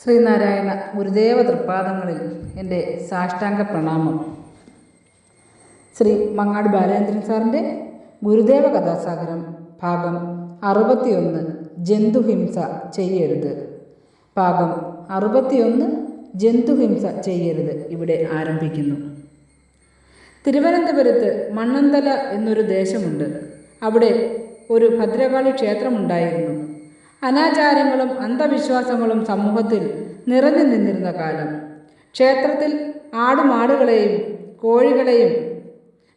ശ്രീനാരായണ ഗുരുദേവ തൃപ്പാദങ്ങളിൽ എൻ്റെ സാഷ്ടാംഗ പ്രണാമം. ശ്രീ മങ്ങാട് ബാലേന്ദ്രൻ സാറിൻ്റെ ഗുരുദേവ കഥാസാഗരം ഭാഗം 61 ജന്തുഹിംസ ചെയ്യരുത്. ഭാഗം 61 ജന്തുഹിംസ ചെയ്യരുത് ഇവിടെ ആരംഭിക്കുന്നു. തിരുവനന്തപുരത്ത് മണ്ണന്തല എന്നൊരു ദേശമുണ്ട്. അവിടെ ഒരു ഭദ്രകാളി ക്ഷേത്രമുണ്ടായിരുന്നു. അനാചാരങ്ങളും അന്ധവിശ്വാസങ്ങളും സമൂഹത്തിൽ നിറഞ്ഞു നിന്നിരുന്ന കാലം. ക്ഷേത്രത്തിൽ ആടുമാടുകളെയും കോഴികളെയും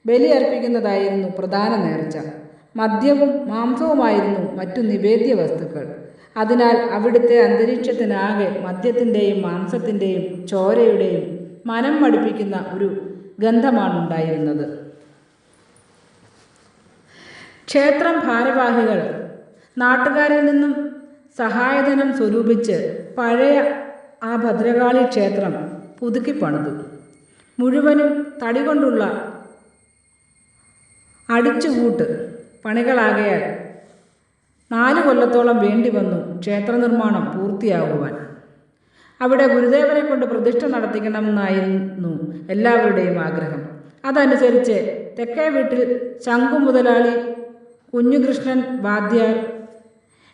ബലിയർപ്പിക്കുന്നതായിരുന്നു പ്രധാന നേർച്ച. മദ്യവും മാംസവുമായിരുന്നു മറ്റു നിവേദ്യ വസ്തുക്കൾ. അതിനാൽ അവിടുത്തെ അന്തരീക്ഷത്തിനാകെ മദ്യത്തിൻ്റെയും മാംസത്തിൻ്റെയും ചോരയുടെയും മനം മടുപ്പിക്കുന്ന ഒരു ഗന്ധമാണുണ്ടായിരുന്നത്. ക്ഷേത്രം ഭാരവാഹികൾ നാട്ടുകാരിൽ നിന്നും സഹായധനം സ്വരൂപിച്ച് പഴയ ആ ഭദ്രകാളി ക്ഷേത്രം പുതുക്കി പണിതു. മുഴുവനും തടി കൊണ്ടുള്ള അടിച്ചുകൂട്ട് പണികളാകയാൽ 4 കൊല്ലത്തോളം വേണ്ടി വന്നു ക്ഷേത്ര നിർമ്മാണം പൂർത്തിയാകുവാൻ. അവിടെ ഗുരുദേവനെ കൊണ്ട് പ്രതിഷ്ഠ നടത്തിക്കണമെന്നായിരുന്നു എല്ലാവരുടെയും ആഗ്രഹം. അതനുസരിച്ച് തെക്കേ വീട്ടിൽ ശങ്കു മുതലാളി, കുഞ്ഞുകൃഷ്ണൻ വാദ്യാർ,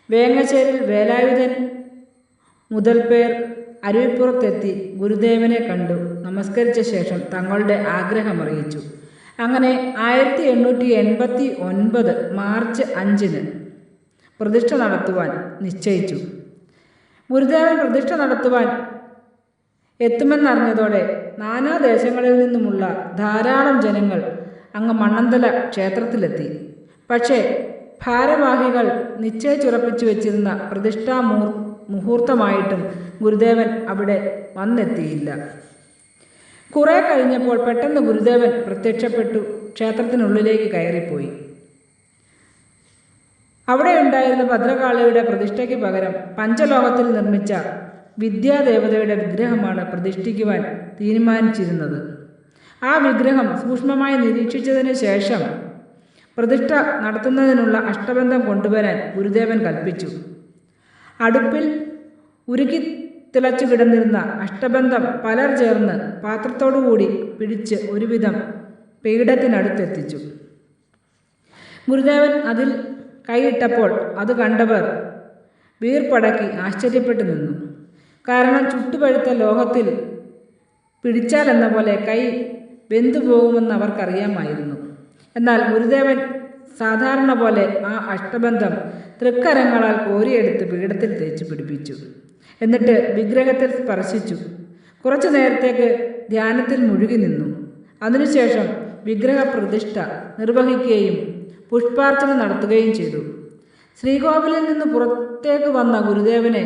വേങ്ങശ്ശേരിൽ വേലായുധൻ മുതൽപേർ അരുവിപ്പുറത്തെത്തി ഗുരുദേവനെ കണ്ടു നമസ്കരിച്ച ശേഷം തങ്ങളുടെ ആഗ്രഹമറിയിച്ചു. അങ്ങനെ 1889 മാർച്ച് 5 പ്രതിഷ്ഠ നടത്തുവാൻ നിശ്ചയിച്ചു. ഗുരുദേവൻ പ്രതിഷ്ഠ നടത്തുവാൻ എത്തുമെന്നറിഞ്ഞതോടെ നാനാദേശങ്ങളിൽ നിന്നുമുള്ള ധാരാളം ജനങ്ങൾ അങ്ങ് മണ്ണന്തല ക്ഷേത്രത്തിലെത്തി. പക്ഷേ ഭാരവാഹികൾ നിശ്ചയിച്ചുറപ്പിച്ചു വെച്ചിരുന്ന പ്രതിഷ്ഠാ മുഹൂർത്തമായിട്ടും ഗുരുദേവൻ അവിടെ വന്നെത്തിയില്ല. കുറെ കഴിഞ്ഞപ്പോൾ പെട്ടെന്ന് ഗുരുദേവൻ പ്രത്യക്ഷപ്പെട്ടു ക്ഷേത്രത്തിനുള്ളിലേക്ക് കയറിപ്പോയി. അവിടെ ഉണ്ടായിരുന്ന ഭദ്രകാളിയുടെ പ്രതിഷ്ഠയ്ക്ക് പകരം പഞ്ചലോഹത്തിൽ നിർമ്മിച്ച വിദ്യാദേവതയുടെ വിഗ്രഹമാണ് പ്രതിഷ്ഠിക്കുവാൻ തീരുമാനിച്ചിരുന്നത്. ആ വിഗ്രഹം സൂക്ഷ്മമായി നിരീക്ഷിച്ചതിന് ശേഷം പ്രതിഷ്ഠ നടത്തുന്നതിനുള്ള അഷ്ടബന്ധം കൊണ്ടുവരാൻ ഗുരുദേവൻ കൽപ്പിച്ചു. അടുപ്പിൽ ഉരുക്കി തിളച്ചു കിടന്നിരുന്ന അഷ്ടബന്ധം പലർ ചേർന്ന് പാത്രത്തോടുകൂടി പിടിച്ച് ഒരുവിധം പീഠത്തിനടുത്തെത്തിച്ചു. ഗുരുദേവൻ അതിൽ കൈയിട്ടപ്പോൾ അത് കണ്ടവർ വീർപ്പടക്കി ആശ്ചര്യപ്പെട്ടു നിന്നു. കാരണം ചുട്ടുപഴുത്ത ലോഹത്തിൽ പിടിച്ചാലെന്ന പോലെ കൈ വെന്തുപോകുമെന്ന് അവർക്കറിയാമായിരുന്നു. എന്നാൽ ഗുരുദേവൻ സാധാരണ പോലെ ആ അഷ്ടബന്ധം തൃക്കരങ്ങളാൽ കോരിയെടുത്ത് പീഠത്തിൽ തേച്ച് പിടിപ്പിച്ചു. എന്നിട്ട് വിഗ്രഹത്തിൽ സ്പർശിച്ചു. കുറച്ചു നേരത്തേക്ക് ധ്യാനത്തിൽ മുഴുകി നിന്നു. അതിനുശേഷം വിഗ്രഹ പ്രതിഷ്ഠ നിർവഹിക്കുകയും പുഷ്പാർച്ചന നടത്തുകയും ചെയ്തു. ശ്രീകോവിലിൽ നിന്ന് പുറത്തേക്ക് വന്ന ഗുരുദേവനെ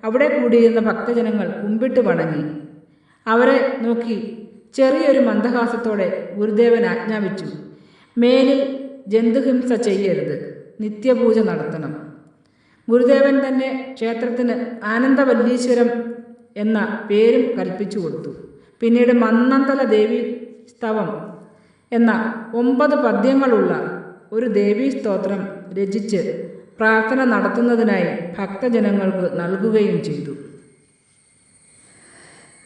അവിടെ കൂടിയിരുന്ന ഭക്തജനങ്ങൾ കുമ്പിട്ട് വണങ്ങി. അവരെ നോക്കി ചെറിയൊരു മന്ദഹാസത്തോടെ ഗുരുദേവൻ ആജ്ഞാപിച്ചു, മേലിൽ ജന്തുഹിംസ ചെയ്യരുത്, നിത്യപൂജ നടത്തണം. ഗുരുദേവൻ തന്നെ ക്ഷേത്രത്തിന് ആനന്ദവല്ലീശ്വരം എന്ന പേരും കൽപ്പിച്ചു കൊടുത്തു. പിന്നീട് മണ്ണന്തല ദേവീ സ്തവം എന്ന 9 പദ്യങ്ങളുള്ള ഒരു ദേവീ സ്തോത്രം രചിച്ച് പ്രാർത്ഥന നടത്തുന്നതിനായി ഭക്തജനങ്ങൾക്ക് നൽകുകയും ചെയ്തു.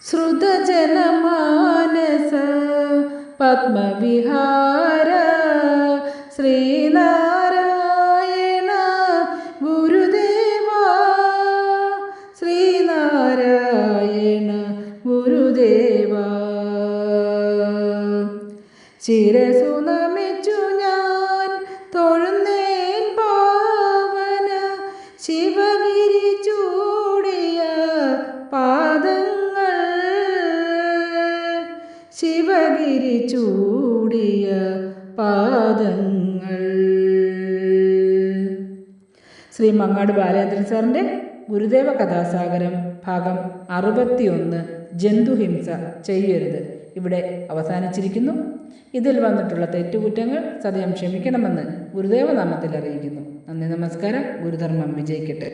ശ്രുതജനമാനസ പത്മവിഹാര ശ്രീനാരായണ ഗുരുദേവ, ശ്രീനാരായണ ഗുരുദേവ. ശിരസു നമിച്ചു ഞാൻ തൊഴുന്നേൻ പാവന ശിവഗിരി ചൂടിയ പാദങ്ങൾ, ശിവഗിരി ചൂടിയ പാദങ്ങൾ. ശ്രീ മങ്ങാട് ബാലേന്ദ്രൻ സാറിൻ്റെ ഗുരുദേവ കഥാസാഗരം ഭാഗം 61 ജന്തുഹിംസ ചെയ്യരുത് ഇവിടെ അവസാനിച്ചിരിക്കുന്നു. ഇതിൽ വന്നിട്ടുള്ള തെറ്റുകുറ്റങ്ങൾ സദയം ക്ഷമിക്കണമെന്ന് ഗുരുദേവ നാമത്തിൽ അറിയിക്കുന്നു. നന്ദി, നമസ്കാരം. ഗുരുധർമ്മം വിജയിക്കട്ടെ.